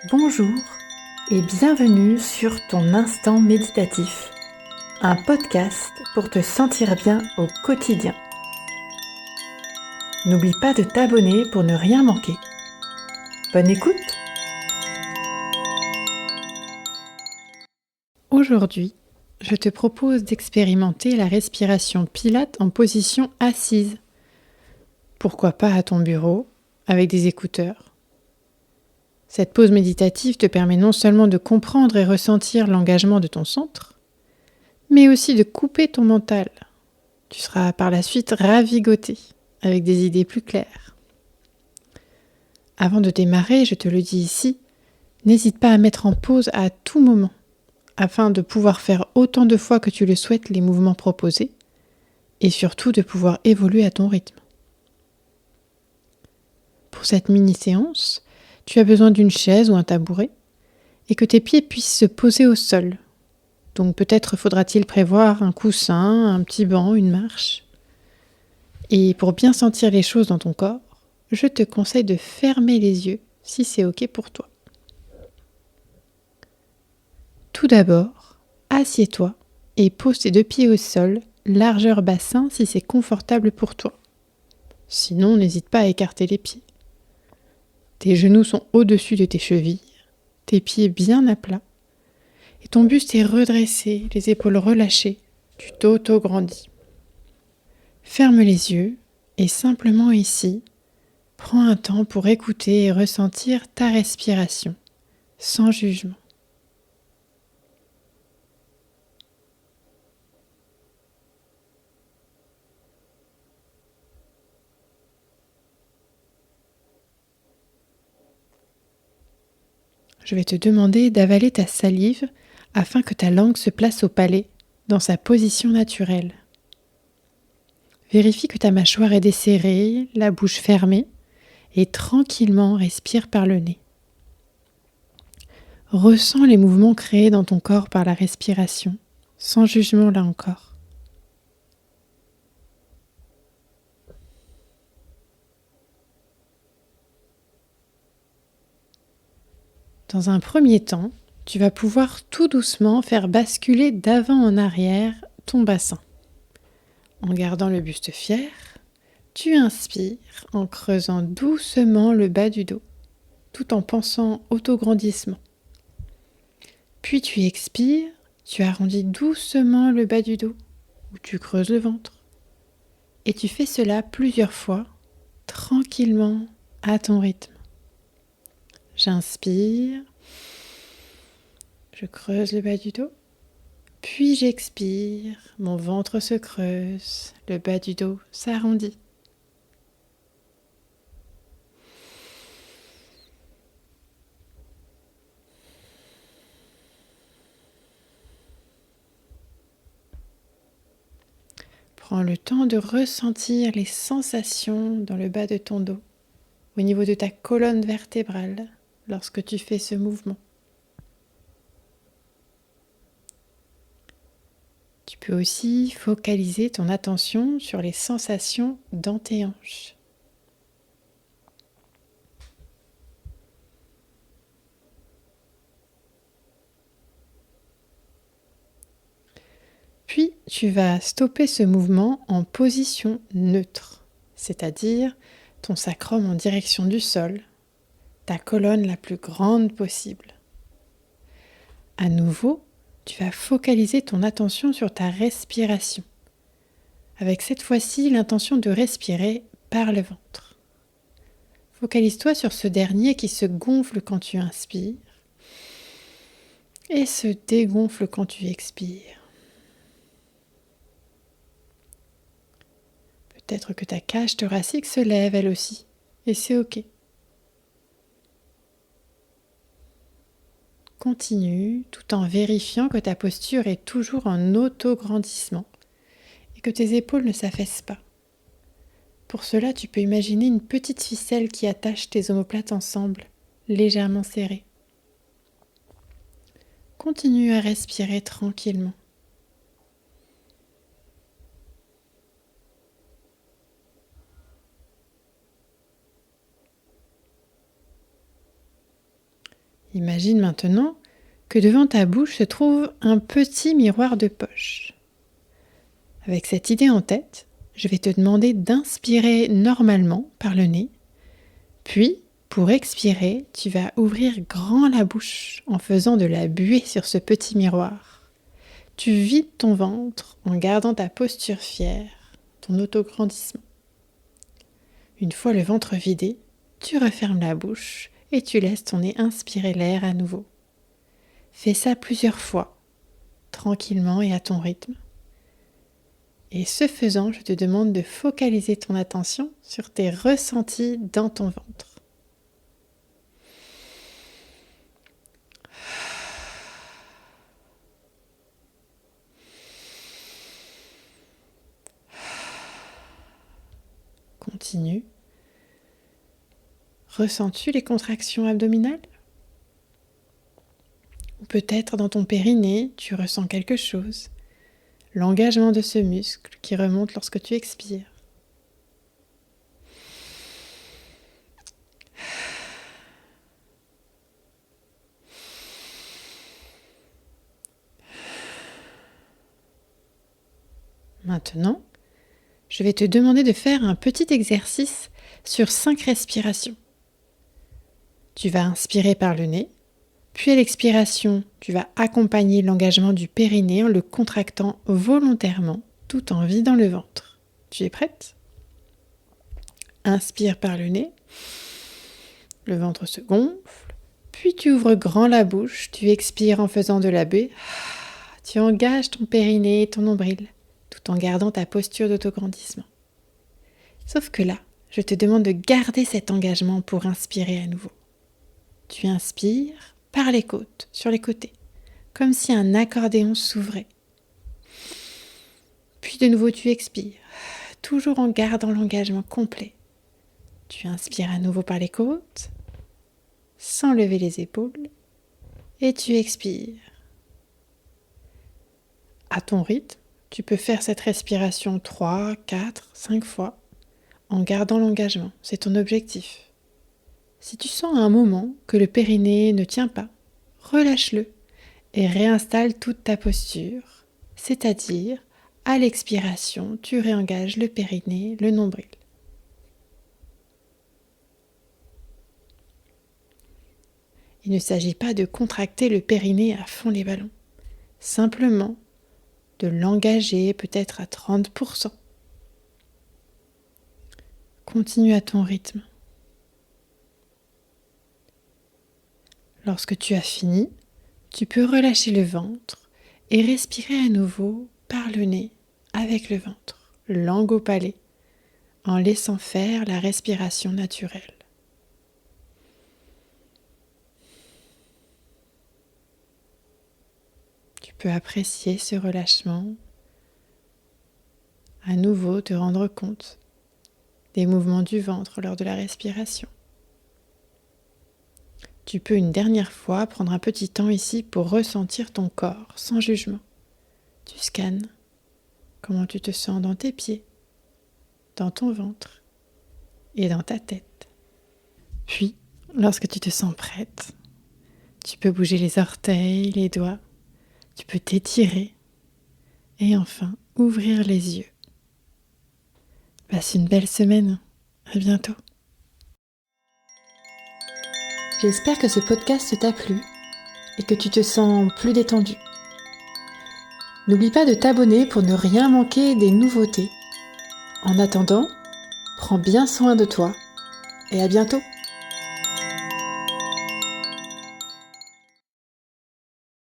Bonjour et bienvenue sur ton instant méditatif, un podcast pour te sentir bien au quotidien. N'oublie pas de t'abonner pour ne rien manquer. Bonne écoute! Aujourd'hui, je te propose d'expérimenter la respiration Pilate en position assise. Pourquoi pas à ton bureau, avec des écouteurs. Cette pause méditative te permet non seulement de comprendre et ressentir l'engagement de ton centre, mais aussi de couper ton mental. Tu seras par la suite ravigoté, avec des idées plus claires. Avant de démarrer, je te le dis ici, n'hésite pas à mettre en pause à tout moment, afin de pouvoir faire autant de fois que tu le souhaites les mouvements proposés, et surtout de pouvoir évoluer à ton rythme. Pour cette mini-séance, tu as besoin d'une chaise ou un tabouret, et que tes pieds puissent se poser au sol. Donc peut-être faudra-t-il prévoir un coussin, un petit banc, une marche. Et pour bien sentir les choses dans ton corps, je te conseille de fermer les yeux si c'est OK pour toi. Tout d'abord, assieds-toi et pose tes deux pieds au sol, largeur bassin si c'est confortable pour toi. Sinon, n'hésite pas à écarter les pieds. Tes genoux sont au-dessus de tes chevilles, tes pieds bien à plat, et ton buste est redressé, les épaules relâchées, tu t'auto-grandis. Ferme les yeux et simplement ici, prends un temps pour écouter et ressentir ta respiration, sans jugement. Je vais te demander d'avaler ta salive afin que ta langue se place au palais, dans sa position naturelle. Vérifie que ta mâchoire est desserrée, la bouche fermée, et tranquillement respire par le nez. Ressens les mouvements créés dans ton corps par la respiration, sans jugement là encore. Dans un premier temps, tu vas pouvoir tout doucement faire basculer d'avant en arrière ton bassin. En gardant le buste fier, tu inspires en creusant doucement le bas du dos, tout en pensant autograndissement. Puis tu expires, tu arrondis doucement le bas du dos, ou tu creuses le ventre. Et tu fais cela plusieurs fois, tranquillement, à ton rythme. J'inspire, je creuse le bas du dos, puis j'expire, mon ventre se creuse, le bas du dos s'arrondit. Prends le temps de ressentir les sensations dans le bas de ton dos, au niveau de ta colonne vertébrale, lorsque tu fais ce mouvement. Tu peux aussi focaliser ton attention sur les sensations dans tes hanches. Puis, tu vas stopper ce mouvement en position neutre, c'est-à-dire ton sacrum en direction du sol, ta colonne la plus grande possible. À nouveau, tu vas focaliser ton attention sur ta respiration, avec cette fois-ci l'intention de respirer par le ventre. Focalise-toi sur ce dernier qui se gonfle quand tu inspires et se dégonfle quand tu expires. Peut-être que ta cage thoracique se lève elle aussi, et c'est OK. Continue tout en vérifiant que ta posture est toujours en auto-grandissement et que tes épaules ne s'affaissent pas. Pour cela, tu peux imaginer une petite ficelle qui attache tes omoplates ensemble, légèrement serrées. Continue à respirer tranquillement. Imagine maintenant que devant ta bouche se trouve un petit miroir de poche. Avec cette idée en tête, je vais te demander d'inspirer normalement par le nez, puis pour expirer, tu vas ouvrir grand la bouche en faisant de la buée sur ce petit miroir. Tu vides ton ventre en gardant ta posture fière, ton autograndissement. Une fois le ventre vidé, tu refermes la bouche et tu laisses ton nez inspirer l'air à nouveau. Fais ça plusieurs fois, tranquillement et à ton rythme. Et ce faisant, je te demande de focaliser ton attention sur tes ressentis dans ton ventre. Continue. Ressens-tu les contractions abdominales ? Ou peut-être dans ton périnée, tu ressens quelque chose. L'engagement de ce muscle qui remonte lorsque tu expires. Maintenant, je vais te demander de faire un petit exercice sur 5 respirations. Tu vas inspirer par le nez, puis à l'expiration, tu vas accompagner l'engagement du périnée en le contractant volontairement tout en vidant le ventre. Tu es prête ? Inspire par le nez, le ventre se gonfle, puis tu ouvres grand la bouche, tu expires en faisant de la buée, tu engages ton périnée et ton nombril, tout en gardant ta posture d'autograndissement. Sauf que là, je te demande de garder cet engagement pour inspirer à nouveau. Tu inspires par les côtes, sur les côtés, comme si un accordéon s'ouvrait. Puis de nouveau tu expires, toujours en gardant l'engagement complet. Tu inspires à nouveau par les côtes, sans lever les épaules, et tu expires. À ton rythme, tu peux faire cette respiration 3, 4, 5 fois, en gardant l'engagement, c'est ton objectif. Si tu sens à un moment que le périnée ne tient pas, relâche-le et réinstalle toute ta posture, c'est-à-dire à l'expiration, tu réengages le périnée, le nombril. Il ne s'agit pas de contracter le périnée à fond les ballons, simplement de l'engager peut-être à 30%. Continue à ton rythme. Lorsque tu as fini, tu peux relâcher le ventre et respirer à nouveau par le nez avec le ventre, langue au palais, en laissant faire la respiration naturelle. Tu peux apprécier ce relâchement, à nouveau te rendre compte des mouvements du ventre lors de la respiration. Tu peux une dernière fois prendre un petit temps ici pour ressentir ton corps sans jugement. Tu scannes comment tu te sens dans tes pieds, dans ton ventre et dans ta tête. Puis, lorsque tu te sens prête, tu peux bouger les orteils, les doigts, tu peux t'étirer et enfin ouvrir les yeux. Passe une belle semaine. À bientôt. J'espère que ce podcast t'a plu et que tu te sens plus détendu. N'oublie pas de t'abonner pour ne rien manquer des nouveautés. En attendant, prends bien soin de toi et à bientôt.